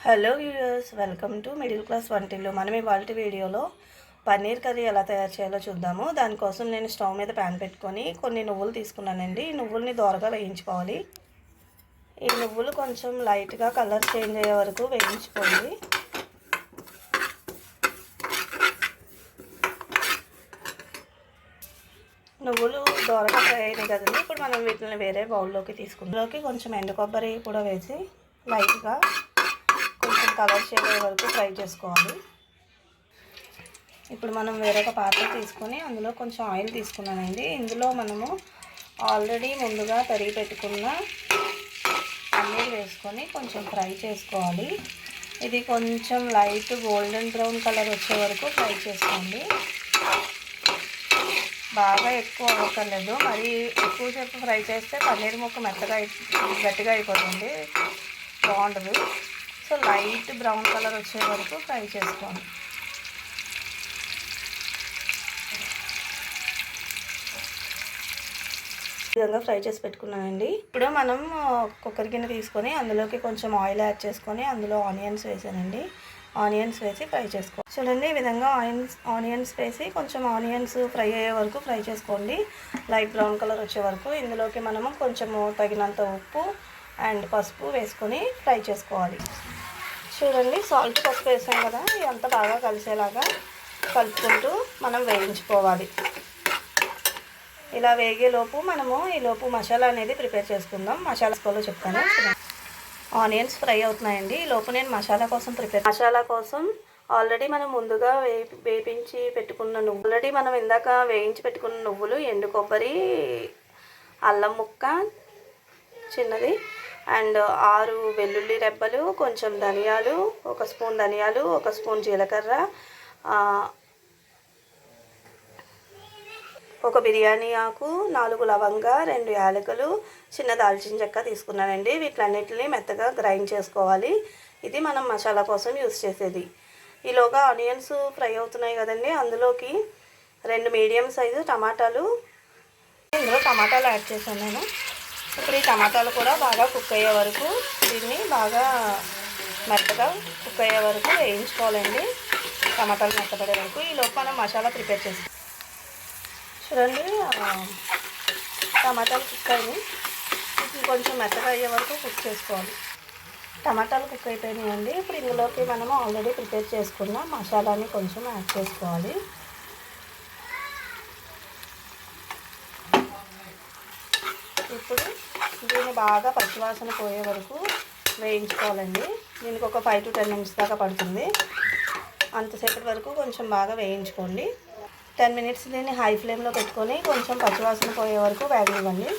Hello viewers, welcome to middle class వంటిల్లు. మనం ఇవాళ వీడియోలో పన్నీర్ కర్రీ ఎలా తయారు చేయాలో చూద్దాము. దానికోసం నేను స్టవ్ మీద ప్యాన్ పెట్టుకొని కొన్ని నువ్వులు తీసుకున్నానండి. ఈ నువ్వుల్ని దోరగా వేయించుకోవాలి. ఈ నువ్వులు కొంచెం లైట్గా కలర్ చేంజ్ అయ్యే వరకు వేయించుకోండి. నువ్వులు దోరగా ఫ్రై అయినాయి కదండి. ఇప్పుడు మనం వీటిని వేరే బౌల్లోకి తీసుకుందాం. కొంచెం ఎండు కొబ్బరి కూడా వేసి లైట్గా కొంచెం కలర్ షేడ్ అయ్యే వరకు ఫ్రై చేసుకోవాలి. ఇప్పుడు మనం వేరొక పాత్ర తీసుకొని అందులో కొంచెం ఆయిల్ తీసుకున్నానండి. ఇందులో మనము ఆల్రెడీ ముందుగా తరిగి పెట్టుకున్న పన్నీర్ వేసుకొని కొంచెం ఫ్రై చేసుకోవాలి. ఇది కొంచెం లైట్ గోల్డెన్ బ్రౌన్ కలర్ వచ్చే వరకు ఫ్రై చేసుకోండి. బాగా ఎక్కువ అవ్వక్కర్లేదు. మరి ఎక్కువసేపు ఫ్రై చేస్తే పన్నీర్ ముక్క మెత్తగా గట్టిగా అయిపోతుంది, బాగుండదు. సో లైట్ బ్రౌన్ కలర్ వచ్చే వరకు ఫ్రై చేసుకోండి. ఈ విధంగా ఫ్రై చేసి పెట్టుకున్నానండి. ఇప్పుడు మనం కుక్కర్ గిన్నె తీసుకొని అందులోకి కొంచెం ఆయిల్ యాడ్ చేసుకొని అందులో ఆనియన్స్ వేసానండి. ఆనియన్స్ వేసి ఫ్రై చేసుకోండి. చూడండి, ఈ విధంగా ఆనియన్స్ వేసి కొంచెం ఆనియన్స్ ఫ్రై అయ్యే వరకు ఫ్రై చేసుకోండి, లైట్ బ్రౌన్ కలర్ వచ్చే వరకు. ఇందులోకి మనము కొంచెము తగినంత ఉప్పు అండ్ పసుపు వేసుకొని ఫ్రై చేసుకోవాలి. చూడండి, సాల్ట్ పసుపు వేసాం కదా, ఇదంతా బాగా కలిసేలాగా కలుపుకుంటూ మనం వేయించుకోవాలి. ఇలా వేగేలోపు మనము ఈలోపు మసాలా అనేది ప్రిపేర్ చేసుకుందాం. మసాలా చెప్తాను. ఆనియన్స్ ఫ్రై అవుతున్నాయండి. ఈలోపు నేను మసాలా కోసం ఆల్రెడీ మనం ముందుగా వేయించి పెట్టుకున్న వేయించి పెట్టుకున్న నువ్వులు, ఎండు కొబ్బరి, అల్లం ముక్క చిన్నది అండ్ 6 వెల్లుల్లి రెబ్బలు, కొంచెం ధనియాలు, 1 స్పూన్ ధనియాలు, 1 స్పూన్ జీలకర్ర, 1 బిర్యానీ ఆకు, 4 లవంగా, 2 యాలకులు, చిన్న దాల్చిన చెక్క తీసుకున్నానండి. వీటిలన్నిటిని మెత్తగా గ్రైండ్ చేసుకోవాలి. ఇది మనం మసాలా కోసం యూస్ చేసేది. ఈలోగా ఆనియన్స్ ఫ్రై అవుతున్నాయి కదండి, అందులోకి 2 మీడియం సైజు టమాటాలు, ఇందులో టమాటాలు యాడ్ చేశాను నేను. ఇప్పుడు ఈ టమాటాలు కూడా బాగా కుక్ అయ్యే వరకు, దీన్ని బాగా మెత్తగా కుక్ అయ్యే వరకు వేయించుకోవాలండి. టమాటాలు మెత్తపడే వరకు. ఈలోపు మనం మసాలా ప్రిపేర్ చేస్తాం. చూడండి, టమాటాలు కుక్ అయినాయి. వీటిని కొంచెం మెత్తగా అయ్యే వరకు కుక్ చేసుకోవాలి. టమాటాలు కుక్ అయిపోయినాయండి. ఇప్పుడు ఇందులోకి మనము ఆల్రెడీ ప్రిపేర్ చేసుకున్న మసాలాని కొంచెం యాడ్ చేసుకోవాలి. ఇప్పుడు దీన్ని బాగా పచ్చివాసన పోయే వరకు వేయించుకోవాలండి. దీనికి ఒక 5 to 10 minutes దాకా పడుతుంది. అంతసేపటి వరకు కొంచెం బాగా వేయించుకోండి. 10 minutes దీన్ని హై ఫ్లేమ్లో పెట్టుకొని కొంచెం పచ్చివాసన పోయే వరకు వేగనివ్వండి.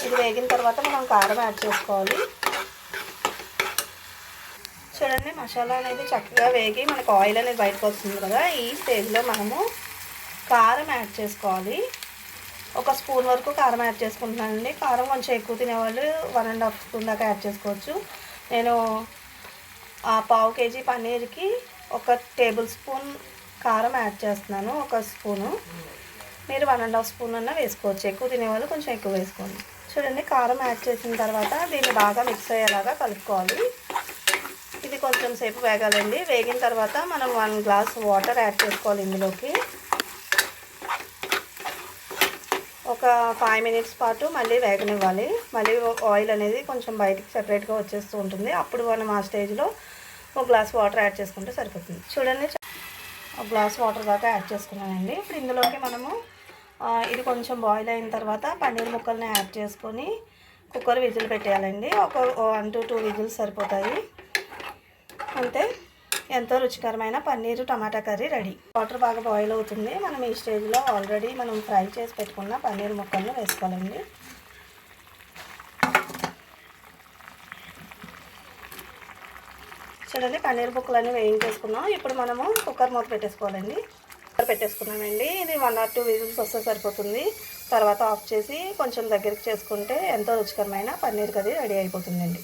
ఇది వేగిన తర్వాత మనం కారం యాడ్ చేసుకోవాలి. చూడండి, మసాలా అనేది చక్కగా వేగి మనకు ఆయిల్ అనేది బయటకు వస్తుంది కదా, ఈ స్టేజ్లో మనము కారం యాడ్ చేసుకోవాలి. 1 స్పూన్ వరకు కారం యాడ్ చేసుకుంటున్నానండి. కారం కొంచెం ఎక్కువ తినేవాళ్ళు 1.5 స్పూన్ దాకా యాడ్ చేసుకోవచ్చు. నేను ఆ 1/2 kg పన్నీర్కి 1 టేబుల్ స్పూన్ కారం యాడ్ చేస్తున్నాను. 1 స్పూను, మీరు 1.5 స్పూన్ అన్నా వేసుకోవచ్చు. ఎక్కువ తినేవాళ్ళు కొంచెం ఎక్కువ వేసుకోండి. చూడండి, కారం యాడ్ చేసిన తర్వాత దీన్ని బాగా మిక్స్ అయ్యేలాగా కలుపుకోవాలి. ఇది కొంచెం సేపు వేగాలండి. వేగిన తర్వాత మనం 1 గ్లాస్ వాటర్ యాడ్ చేసుకోవాలి. ఇందులోకి ఒక 5 minutes పాటు మళ్ళీ వేగనివ్వాలి. మళ్ళీ ఆయిల్ అనేది కొంచెం బయటికి సెపరేట్గా వచ్చేస్తూ ఉంటుంది. అప్పుడు మనం ఆ స్టేజ్లో 1 గ్లాస్ వాటర్ యాడ్ చేసుకుంటే సరిపోతుంది. చూడండి, 1 గ్లాస్ వాటర్ దాకా యాడ్ చేసుకున్నానండి. ఇప్పుడు ఇందులోకి మనము ఇది కొంచెం బాయిల్ అయిన తర్వాత పన్నీర్ ముక్కల్ని యాడ్ చేసుకొని కుక్కర్ విజిల్ పెట్టేయాలండి. ఒక 1 to 2 విజిల్స్ సరిపోతాయి. అంతే, ఎంతో రుచికరమైన పన్నీరు టమాటా కర్రీ రెడీ. వాటర్ బాగా బాయిల్ అవుతుంది. మనం ఈ స్టేజ్లో ఆల్రెడీ మనం ఫ్రై చేసి పెట్టుకున్న పన్నీర్ ముక్కలను వేసుకోవాలండి. చూడండి, పన్నీర్ ముక్కలన్నీ వేయించేసుకున్నాం. ఇప్పుడు మనము కుక్కర్ మూత పెట్టేసుకోవాలండి. కుక్కర్ పెట్టేసుకున్నామండి. ఇది 1 or 2 విజిల్స్ వస్తే సరిపోతుంది. తర్వాత ఆఫ్ చేసి కొంచెం దగ్గరికి చేసుకుంటే ఎంతో రుచికరమైన పన్నీర్ కర్రీ రెడీ అయిపోతుందండి.